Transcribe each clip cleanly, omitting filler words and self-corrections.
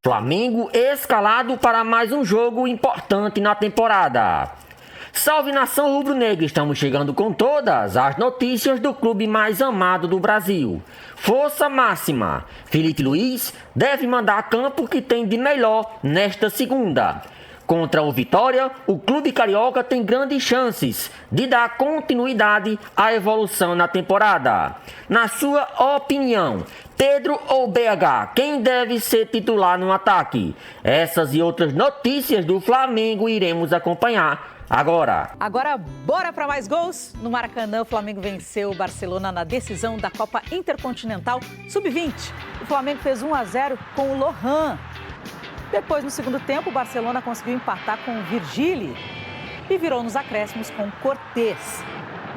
Flamengo escalado para mais um jogo importante na temporada. Salve nação rubro-negra, estamos chegando com todas as notícias do clube mais amado do Brasil. Força máxima, Felipe Luiz deve mandar a campo o que tem de melhor nesta segunda. Contra o Vitória, o clube carioca tem grandes chances de dar continuidade à evolução na temporada. Na sua opinião, Pedro ou BH, quem deve ser titular no ataque? Essas e outras notícias do Flamengo iremos acompanhar agora. Agora, bora para mais gols? No Maracanã, o Flamengo venceu o Barcelona na decisão da Copa Intercontinental Sub-20. O Flamengo fez 1-0 com o Lohan. Depois, no segundo tempo, o Barcelona conseguiu empatar com o Virgili e virou nos acréscimos com o Cortés.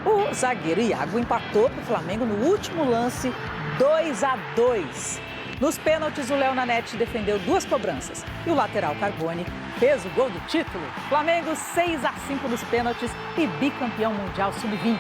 O zagueiro Iago empatou para o Flamengo no último lance, 2-2. Nos pênaltis, o Léo Nanete defendeu 2 cobranças e o lateral Carbone fez o gol do título. Flamengo 6-5 nos pênaltis e bicampeão mundial sub-20.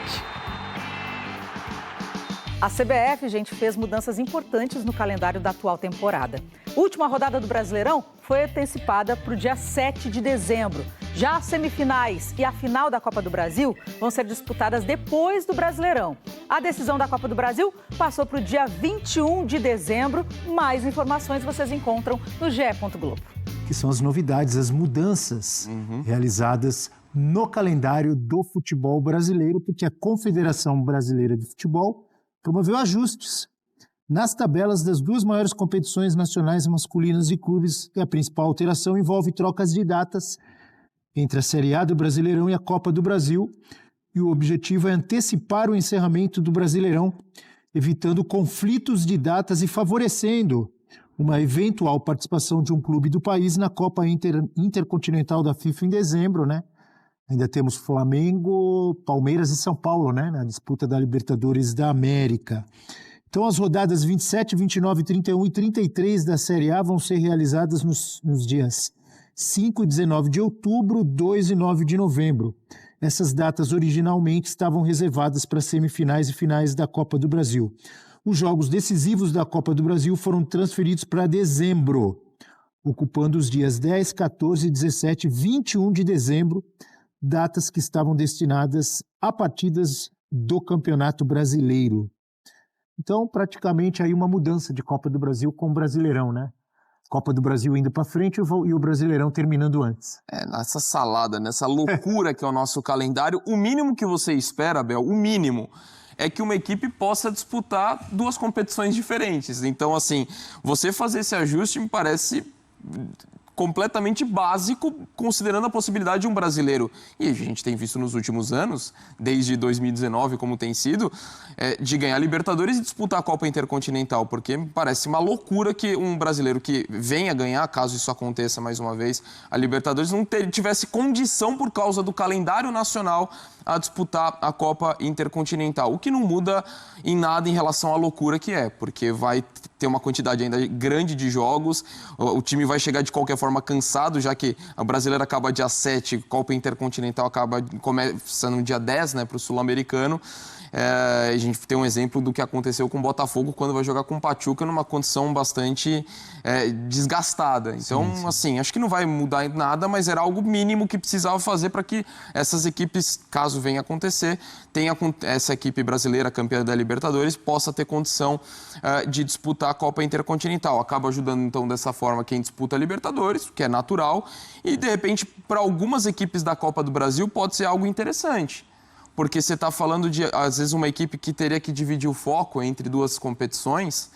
A CBF, gente, fez mudanças importantes no calendário da atual temporada. A última rodada do Brasileirão foi antecipada para o dia 7 de dezembro. Já as semifinais e a final da Copa do Brasil vão ser disputadas depois do Brasileirão. A decisão da Copa do Brasil passou para o dia 21 de dezembro. Mais informações vocês encontram no ge.globo. Que são as novidades, as mudanças realizadas no calendário do futebol brasileiro, porque a Confederação Brasileira de Futebol promoveu ajustes nas tabelas das 2 maiores competições nacionais masculinas de clubes, e a principal alteração envolve trocas de datas entre a Série A do Brasileirão e a Copa do Brasil, e o objetivo é antecipar o encerramento do Brasileirão, evitando conflitos de datas e favorecendo uma eventual participação de um clube do país na Copa Intercontinental da FIFA em dezembro, né? Ainda temos Flamengo, Palmeiras e São Paulo, né? Na disputa da Libertadores da América. Então, as rodadas 27, 29, 31 e 33 da Série A vão ser realizadas nos dias 5 e 19 de outubro, 2 e 9 de novembro. Essas datas originalmente estavam reservadas para semifinais e finais da Copa do Brasil. Os jogos decisivos da Copa do Brasil foram transferidos para dezembro, ocupando os dias 10, 14, 17 e 21 de dezembro, datas que estavam destinadas a partidas do Campeonato Brasileiro. Então, praticamente aí uma mudança de Copa do Brasil com o Brasileirão, né? Copa do Brasil indo para frente e o Brasileirão terminando antes. Nessa salada, nessa loucura que é o nosso calendário, o mínimo que você espera, Abel, o mínimo, é que uma equipe possa disputar 2 competições diferentes. Então, assim, você fazer esse ajuste me parece completamente básico, considerando a possibilidade de um brasileiro, e a gente tem visto nos últimos anos, desde 2019 como tem sido, de ganhar Libertadores e disputar a Copa Intercontinental, porque me parece uma loucura que um brasileiro que venha ganhar, caso isso aconteça mais uma vez, a Libertadores não tivesse condição por causa do calendário nacional a disputar a Copa Intercontinental, o que não muda em nada em relação à loucura que é, porque vai ter uma quantidade ainda grande de jogos, o time vai chegar de qualquer forma cansado, já que a brasileira acaba dia 7, Copa Intercontinental começando no dia 10, né, para o sul-americano. A gente tem um exemplo do que aconteceu com o Botafogo quando vai jogar com o Pachuca numa condição bastante desgastada. Então, sim. Assim, acho que não vai mudar nada, mas era algo mínimo que precisava fazer para que essas equipes, caso venha acontecer, essa equipe brasileira, campeã da Libertadores, possa ter condição de disputar a Copa Intercontinental. Acaba ajudando, então, dessa forma, quem disputa a Libertadores, que é natural, e, de repente, para algumas equipes da Copa do Brasil, pode ser algo interessante. Porque você está falando de, às vezes, uma equipe que teria que dividir o foco entre 2 competições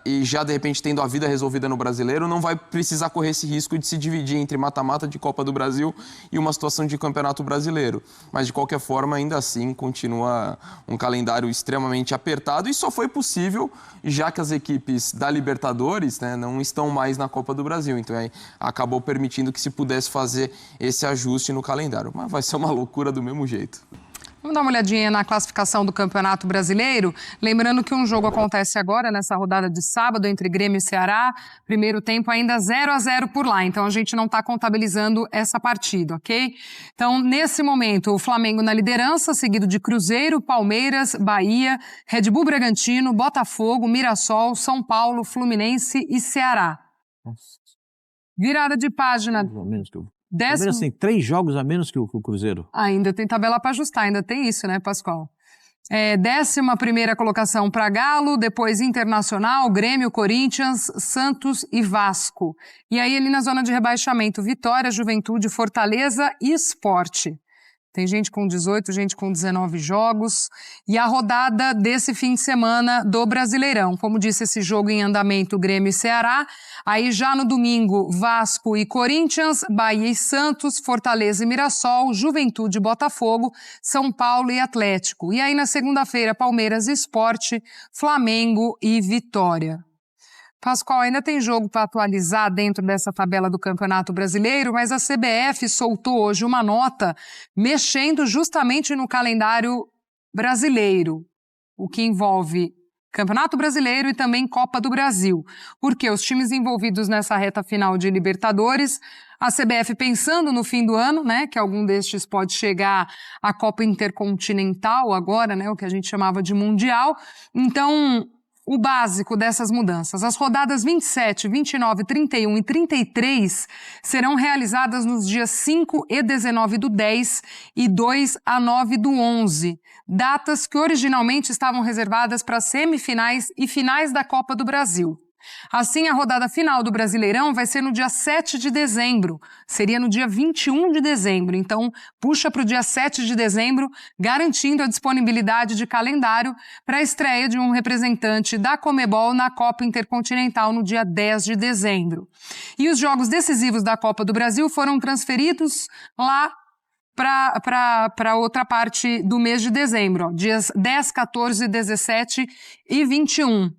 e já, de repente, tendo a vida resolvida no Brasileiro, não vai precisar correr esse risco de se dividir entre mata-mata de Copa do Brasil e uma situação de Campeonato Brasileiro. Mas, de qualquer forma, ainda assim, continua um calendário extremamente apertado e só foi possível já que as equipes da Libertadores, né, não estão mais na Copa do Brasil. Então, acabou permitindo que se pudesse fazer esse ajuste no calendário. Mas vai ser uma loucura do mesmo jeito. Vamos dar uma olhadinha na classificação do Campeonato Brasileiro. Lembrando que um jogo acontece agora, nessa rodada de sábado, entre Grêmio e Ceará. Primeiro tempo ainda 0-0 por lá, então a gente não está contabilizando essa partida, ok? Então, nesse momento, o Flamengo na liderança, seguido de Cruzeiro, Palmeiras, Bahia, Red Bull Bragantino, Botafogo, Mirassol, São Paulo, Fluminense e Ceará. Virada de página. Menos que o Palmeiras tem 3 jogos a menos que o Cruzeiro. Ainda tem tabela para ajustar, ainda tem isso, né, Pascoal? 11ª colocação para Galo, depois Internacional, Grêmio, Corinthians, Santos e Vasco. E aí ali na zona de rebaixamento, Vitória, Juventude, Fortaleza e Sport. Tem gente com 18, gente com 19 jogos. E a rodada desse fim de semana do Brasileirão. Como disse, esse jogo em andamento, Grêmio e Ceará. Aí já no domingo, Vasco e Corinthians, Bahia e Santos, Fortaleza e Mirassol, Juventude e Botafogo, São Paulo e Atlético. E aí na segunda-feira, Palmeiras e Sport, Flamengo e Vitória. Pascoal, ainda tem jogo para atualizar dentro dessa tabela do Campeonato Brasileiro, mas a CBF soltou hoje uma nota mexendo justamente no calendário brasileiro, o que envolve Campeonato Brasileiro e também Copa do Brasil, porque os times envolvidos nessa reta final de Libertadores, a CBF pensando no fim do ano, né, que algum destes pode chegar à Copa Intercontinental agora, né, o que a gente chamava de Mundial, então... O básico dessas mudanças. As rodadas 27, 29, 31 e 33 serão realizadas nos dias 5 e 19 do 10 e 2 a 9 do 11. Datas que originalmente estavam reservadas para semifinais e finais da Copa do Brasil. Assim, a rodada final do Brasileirão vai ser no dia 7 de dezembro. Seria no dia 21 de dezembro. Então, puxa para o dia 7 de dezembro, garantindo a disponibilidade de calendário para a estreia de um representante da Conmebol na Copa Intercontinental no dia 10 de dezembro. E os jogos decisivos da Copa do Brasil foram transferidos lá para outra parte do mês de dezembro, ó, dias 10, 14, 17 e 21.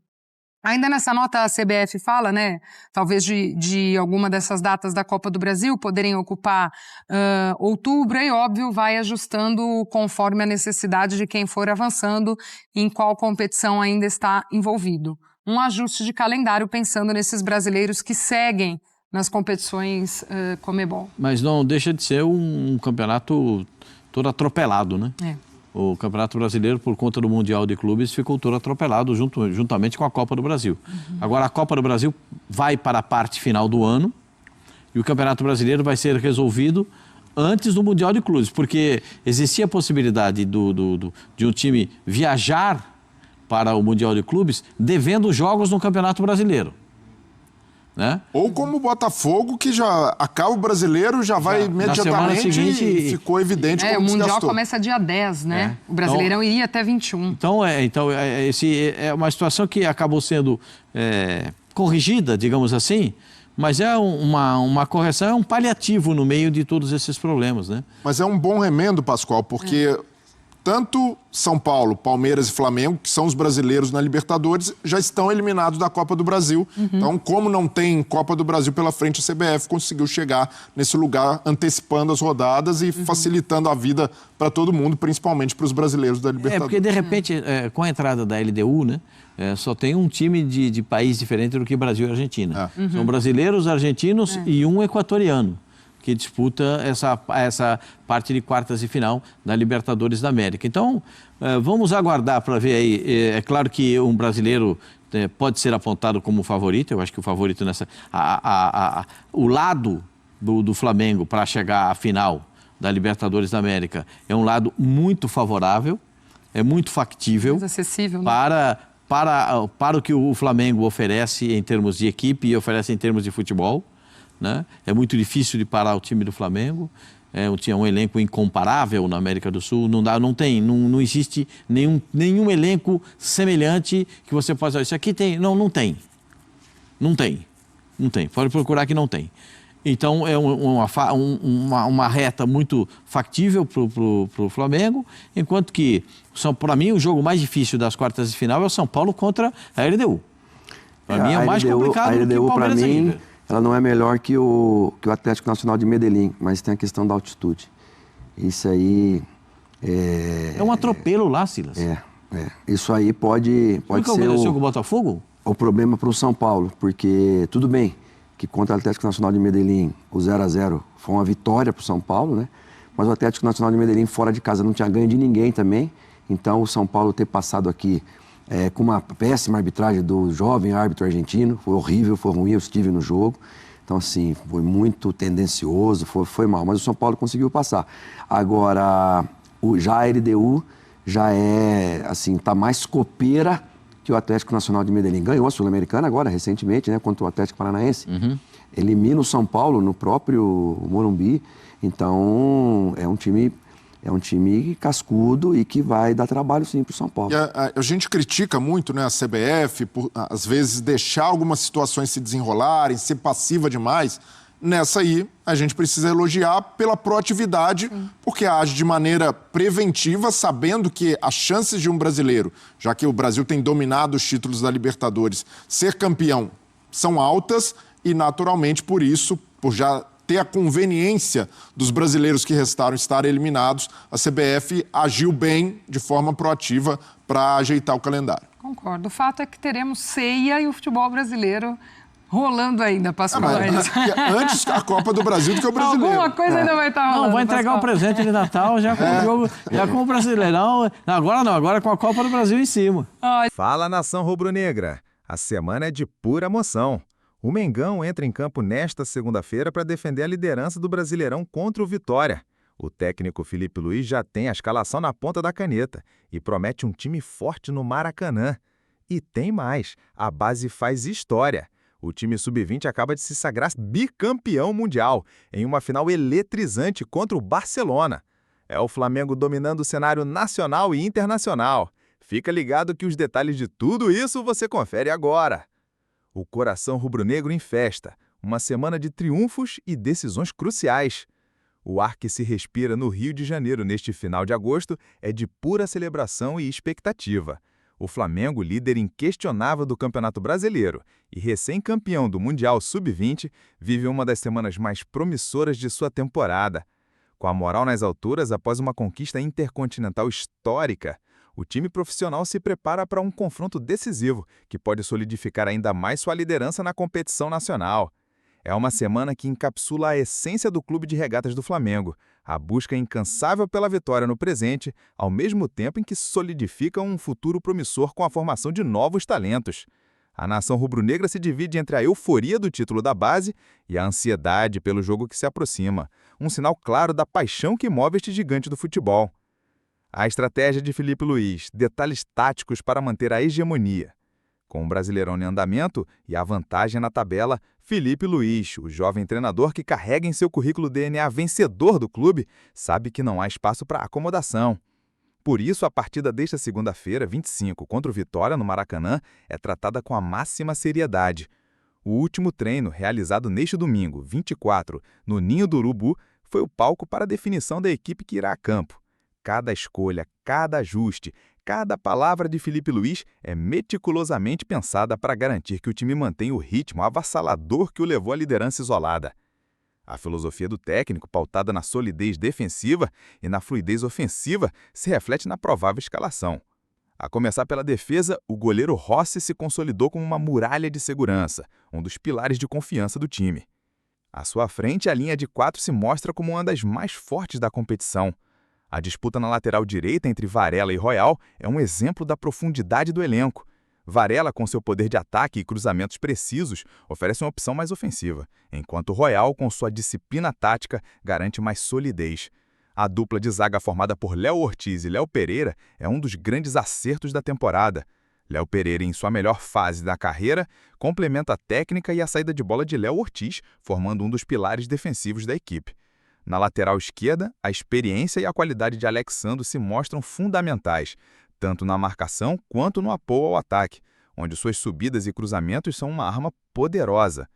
Ainda nessa nota a CBF fala, né, talvez de alguma dessas datas da Copa do Brasil poderem ocupar outubro e, óbvio, vai ajustando conforme a necessidade de quem for avançando e em qual competição ainda está envolvido. Um ajuste de calendário pensando nesses brasileiros que seguem nas competições Conmebol. Mas não deixa de ser um campeonato todo atropelado, né? O Campeonato Brasileiro, por conta do Mundial de Clubes, ficou todo atropelado juntamente com a Copa do Brasil. Agora, a Copa do Brasil vai para a parte final do ano e o Campeonato Brasileiro vai ser resolvido antes do Mundial de Clubes, porque existia a possibilidade de um time viajar para o Mundial de Clubes devendo jogos no Campeonato Brasileiro. Né? Ou como o Botafogo, que já acaba o Brasileiro, já vai imediatamente e ficou evidente como o Mundial desgastou. Começa dia 10, né? O Brasileirão iria até 21. Então é uma situação que acabou sendo corrigida, digamos assim, mas é uma correção, é um paliativo no meio de todos esses problemas, né? Mas é um bom remendo, Pascoal, porque tanto São Paulo, Palmeiras e Flamengo, que são os brasileiros na Libertadores, já estão eliminados da Copa do Brasil. Então, como não tem Copa do Brasil pela frente, a CBF conseguiu chegar nesse lugar antecipando as rodadas e facilitando a vida para todo mundo, principalmente para os brasileiros da Libertadores. Porque, de repente, com a entrada da LDU, né, só tem um time de país diferente do que Brasil e Argentina. São brasileiros, argentinos e um equatoriano, que disputa essa parte de quartas de final da Libertadores da América. Então, vamos aguardar para ver aí. É claro que um brasileiro pode ser apontado como favorito. Eu acho que o favorito nessa... o lado do Flamengo para chegar à final da Libertadores da América é um lado muito favorável, é muito factível. Mais acessível, né? Para o que o Flamengo oferece em termos de equipe e oferece em termos de futebol. Né? É muito difícil de parar o time do Flamengo. Tinha um elenco incomparável na América do Sul. Não existe nenhum elenco semelhante que você possa dizer, isso aqui tem. Não tem. Não tem. Pode procurar que não tem. Então, é uma reta muito factível para o Flamengo, enquanto que, para mim, o jogo mais difícil das quartas de final é o São Paulo contra a LDU. Para mim é o mais complicado do que o Palmeiras ainda. Ela não é melhor que o Atlético Nacional de Medellín, mas tem a questão da altitude. Isso aí... É um atropelo lá, Silas. Isso aí pode ser... O que aconteceu com o Botafogo? O problema para o São Paulo, porque tudo bem que contra o Atlético Nacional de Medellín o 0-0 foi uma vitória para o São Paulo, né? Mas o Atlético Nacional de Medellín fora de casa não tinha ganho de ninguém também. Então o São Paulo ter passado aqui com uma péssima arbitragem do jovem árbitro argentino. Foi horrível, foi ruim, eu estive no jogo. Então, assim, foi muito tendencioso, foi mal. Mas o São Paulo conseguiu passar. Agora, já a LDU já tá mais copeira que o Atlético Nacional de Medellín. Ganhou a Sul-Americana agora, recentemente, né, contra o Atlético Paranaense. Elimina o São Paulo no próprio Morumbi. Então, é um time cascudo e que vai dar trabalho, sim, para o São Paulo. E a gente critica muito, né, a CBF por, às vezes, deixar algumas situações se desenrolarem, ser passiva demais. Nessa aí, a gente precisa elogiar pela proatividade, porque age de maneira preventiva, sabendo que as chances de um brasileiro, já que o Brasil tem dominado os títulos da Libertadores, ser campeão são altas e, naturalmente, por isso, por já ter a conveniência dos brasileiros que restaram estar eliminados, a CBF agiu bem, de forma proativa, para ajeitar o calendário. Concordo. O fato é que teremos ceia e o futebol brasileiro rolando ainda, Pascoal. Antes a Copa do Brasil do que o brasileiro. Alguma coisa ainda vai estar rolando. Não, vou entregar o presente de Natal já com o jogo, já com o Brasileirão. Agora não, agora com a Copa do Brasil em cima. Fala, nação rubro-negra. A semana é de pura emoção. O Mengão entra em campo nesta segunda-feira para defender a liderança do Brasileirão contra o Vitória. O técnico Felipe Luiz já tem a escalação na ponta da caneta e promete um time forte no Maracanã. E tem mais, a base faz história. O time sub-20 acaba de se sagrar bicampeão mundial em uma final eletrizante contra o Barcelona. É o Flamengo dominando o cenário nacional e internacional. Fica ligado que os detalhes de tudo isso você confere agora. O coração rubro-negro em festa, uma semana de triunfos e decisões cruciais. O ar que se respira no Rio de Janeiro neste final de agosto é de pura celebração e expectativa. O Flamengo, líder inquestionável do Campeonato Brasileiro e recém-campeão do Mundial Sub-20, vive uma das semanas mais promissoras de sua temporada. Com a moral nas alturas após uma conquista intercontinental histórica, o time profissional se prepara para um confronto decisivo que pode solidificar ainda mais sua liderança na competição nacional. É uma semana que encapsula a essência do Clube de Regatas do Flamengo, a busca incansável pela vitória no presente, ao mesmo tempo em que solidifica um futuro promissor com a formação de novos talentos. A nação rubro-negra se divide entre a euforia do título da base e a ansiedade pelo jogo que se aproxima, um sinal claro da paixão que move este gigante do futebol. A estratégia de Felipe Luiz, detalhes táticos para manter a hegemonia. Com o Brasileirão em andamento e a vantagem na tabela, Felipe Luiz, o jovem treinador que carrega em seu currículo o DNA vencedor do clube, sabe que não há espaço para acomodação. Por isso, a partida desta segunda-feira, 25, contra o Vitória, no Maracanã, é tratada com a máxima seriedade. O último treino, realizado neste domingo, 24, no Ninho do Urubu, foi o palco para a definição da equipe que irá a campo. Cada escolha, cada ajuste, cada palavra de Felipe Luiz é meticulosamente pensada para garantir que o time mantenha o ritmo avassalador que o levou à liderança isolada. A filosofia do técnico, pautada na solidez defensiva e na fluidez ofensiva, se reflete na provável escalação. A começar pela defesa, o goleiro Rossi se consolidou como uma muralha de segurança, um dos pilares de confiança do time. À sua frente, a linha de 4 se mostra como uma das mais fortes da competição. A disputa na lateral direita entre Varela e Royal é um exemplo da profundidade do elenco. Varela, com seu poder de ataque e cruzamentos precisos, oferece uma opção mais ofensiva, enquanto Royal, com sua disciplina tática, garante mais solidez. A dupla de zaga formada por Léo Ortiz e Léo Pereira é um dos grandes acertos da temporada. Léo Pereira, em sua melhor fase da carreira, complementa a técnica e a saída de bola de Léo Ortiz, formando um dos pilares defensivos da equipe. Na lateral esquerda, a experiência e a qualidade de Alexandro se mostram fundamentais, tanto na marcação quanto no apoio ao ataque, onde suas subidas e cruzamentos são uma arma poderosa.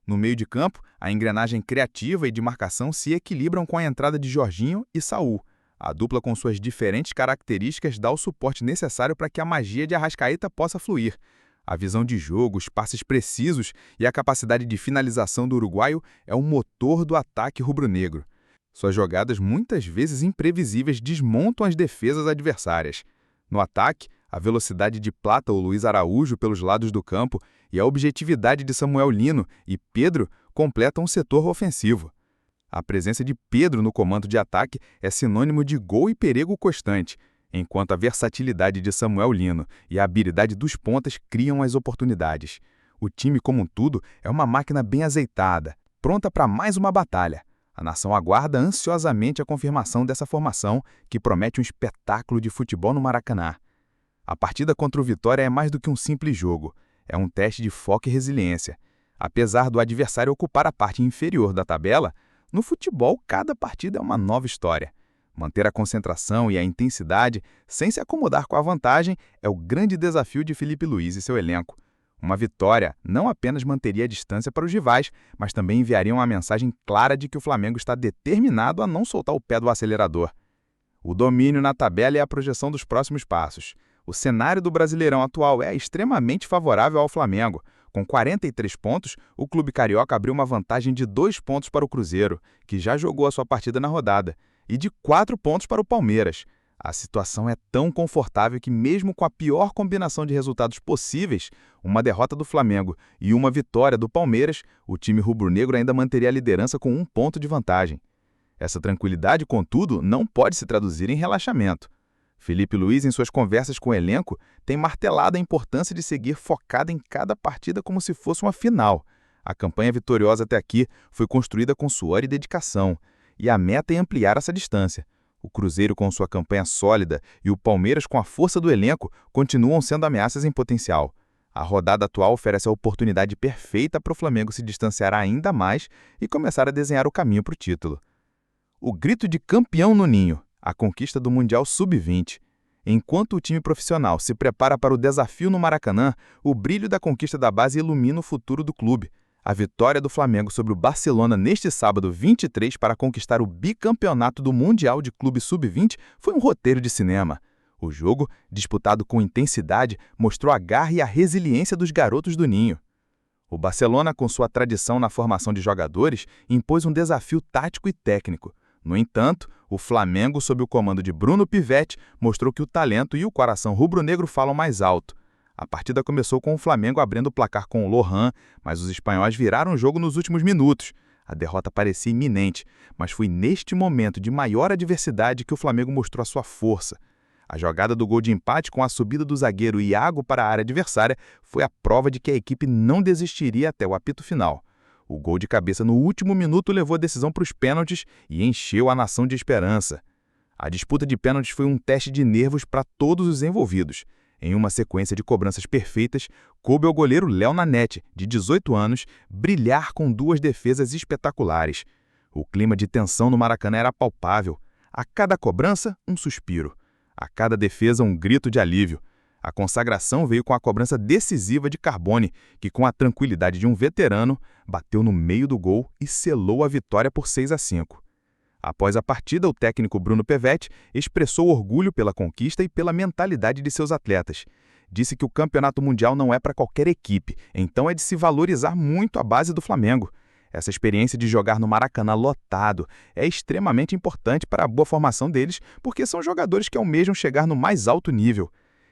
No meio de campo, a engrenagem criativa e de marcação se equilibram com a entrada de Jorginho e Saul. A dupla, com suas diferentes características, dá o suporte necessário para que a magia de Arrascaeta possa fluir. A visão de jogo, os passes precisos e a capacidade de finalização do uruguaio é o motor do ataque rubro-negro. Suas jogadas, muitas vezes imprevisíveis, desmontam as defesas adversárias. No ataque, a velocidade de Plata ou Luiz Araújo pelos lados do campo e a objetividade de Samuel Lino e Pedro completam o setor ofensivo. A presença de Pedro no comando de ataque é sinônimo de gol e perigo constante, enquanto a versatilidade de Samuel Lino e a habilidade dos pontas criam as oportunidades. O time como um todo é uma máquina bem azeitada, pronta para mais uma batalha. A nação aguarda ansiosamente a confirmação dessa formação, que promete um espetáculo de futebol no Maracanã. A partida contra o Vitória é mais do que um simples jogo. É um teste de foco e resiliência. Apesar do adversário ocupar a parte inferior da tabela, no futebol cada partida é uma nova história. Manter a concentração e a intensidade sem se acomodar com a vantagem é o grande desafio de Filipe Luís e seu elenco. Uma vitória não apenas manteria a distância para os rivais, mas também enviaria uma mensagem clara de que o Flamengo está determinado a não soltar o pé do acelerador. O domínio na tabela é a projeção dos próximos passos. O cenário do Brasileirão atual é extremamente favorável ao Flamengo. Com 43 pontos, o clube carioca abriu uma vantagem de 2 pontos para o Cruzeiro, que já jogou a sua partida na rodada, e de 4 pontos para o Palmeiras. A situação é tão confortável que, mesmo com a pior combinação de resultados possíveis, uma derrota do Flamengo e uma vitória do Palmeiras, o time rubro-negro ainda manteria a liderança com 1 ponto de vantagem. Essa tranquilidade, contudo, não pode se traduzir em relaxamento. Filipe Luís, em suas conversas com o elenco, tem martelado a importância de seguir focado em cada partida como se fosse uma final. A campanha vitoriosa até aqui foi construída com suor e dedicação, e a meta é ampliar essa distância. O Cruzeiro, com sua campanha sólida, e o Palmeiras, com a força do elenco, continuam sendo ameaças em potencial. A rodada atual oferece a oportunidade perfeita para o Flamengo se distanciar ainda mais e começar a desenhar o caminho para o título. O grito de campeão no Ninho, a conquista do Mundial Sub-20. Enquanto o time profissional se prepara para o desafio no Maracanã, o brilho da conquista da base ilumina o futuro do clube. A vitória do Flamengo sobre o Barcelona neste sábado 23 para conquistar o bicampeonato do Mundial de Clube Sub-20 foi um roteiro de cinema. O jogo, disputado com intensidade, mostrou a garra e a resiliência dos garotos do Ninho. O Barcelona, com sua tradição na formação de jogadores, impôs um desafio tático e técnico. No entanto, o Flamengo, sob o comando de Bruno Pivetti, mostrou que o talento e o coração rubro-negro falam mais alto. A partida começou com o Flamengo abrindo o placar com o Lohan, mas os espanhóis viraram o jogo nos últimos minutos. A derrota parecia iminente, mas foi neste momento de maior adversidade que o Flamengo mostrou a sua força. A jogada do gol de empate com a subida do zagueiro Iago para a área adversária foi a prova de que a equipe não desistiria até o apito final. O gol de cabeça no último minuto levou a decisão para os pênaltis e encheu a nação de esperança. A disputa de pênaltis foi um teste de nervos para todos os envolvidos. Em uma sequência de cobranças perfeitas, coube ao goleiro Léo Nanete, de 18 anos, brilhar com 2 defesas espetaculares. O clima de tensão no Maracanã era palpável. A cada cobrança, um suspiro. A cada defesa, um grito de alívio. A consagração veio com a cobrança decisiva de Carbone, que, com a tranquilidade de um veterano, bateu no meio do gol e selou a vitória por 6-5. Após a partida, o técnico Bruno Pivetti expressou orgulho pela conquista e pela mentalidade de seus atletas. Disse que o campeonato mundial não é para qualquer equipe, então é de se valorizar muito a base do Flamengo. Essa experiência de jogar no Maracanã lotado é extremamente importante para a boa formação deles, porque são jogadores que almejam chegar no mais alto nível.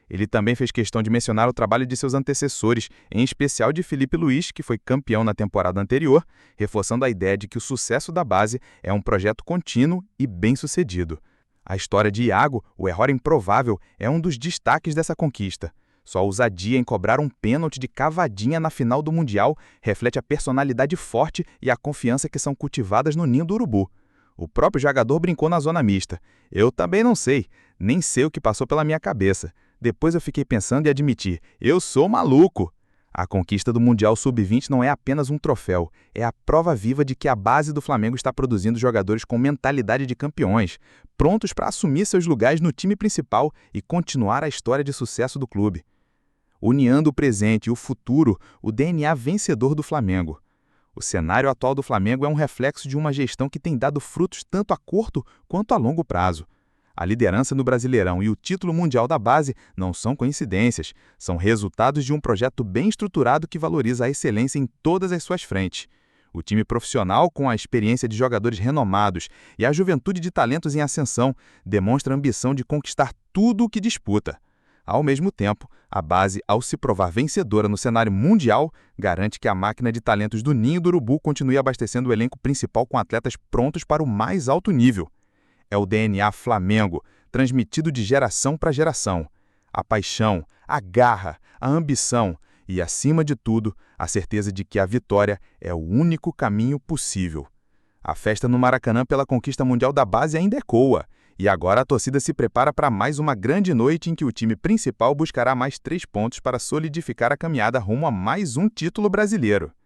Ele também fez questão de mencionar o trabalho de seus antecessores, em especial de Filipe Luís, que foi campeão na temporada anterior, reforçando a ideia de que o sucesso da base é um projeto contínuo e bem-sucedido. A história de Iago, o erro improvável, é um dos destaques dessa conquista. Sua ousadia em cobrar um pênalti de cavadinha na final do Mundial reflete a personalidade forte e a confiança que são cultivadas no ninho do urubu. O próprio jogador brincou na zona mista. Eu também não sei, nem sei o que passou pela minha cabeça. Depois eu fiquei pensando e admiti, eu sou maluco. A conquista do Mundial Sub-20 não é apenas um troféu, é a prova viva de que a base do Flamengo está produzindo jogadores com mentalidade de campeões, prontos para assumir seus lugares no time principal e continuar a história de sucesso do clube. Unindo o presente e o futuro, o DNA vencedor do Flamengo. O cenário atual do Flamengo é um reflexo de uma gestão que tem dado frutos tanto a curto quanto a longo prazo. A liderança no Brasileirão e o título mundial da base não são coincidências, são resultados de um projeto bem estruturado que valoriza a excelência em todas as suas frentes. O time profissional, com a experiência de jogadores renomados e a juventude de talentos em ascensão, demonstra a ambição de conquistar tudo o que disputa. Ao mesmo tempo, a base, ao se provar vencedora no cenário mundial, garante que a máquina de talentos do Ninho do Urubu continue abastecendo o elenco principal com atletas prontos para o mais alto nível. É o DNA Flamengo, transmitido de geração para geração. A paixão, a garra, a ambição e, acima de tudo, a certeza de que a vitória é o único caminho possível. A festa no Maracanã pela conquista mundial da base ainda ecoa, e agora a torcida se prepara para mais uma grande noite em que o time principal buscará mais 3 pontos para solidificar a caminhada rumo a mais um título brasileiro.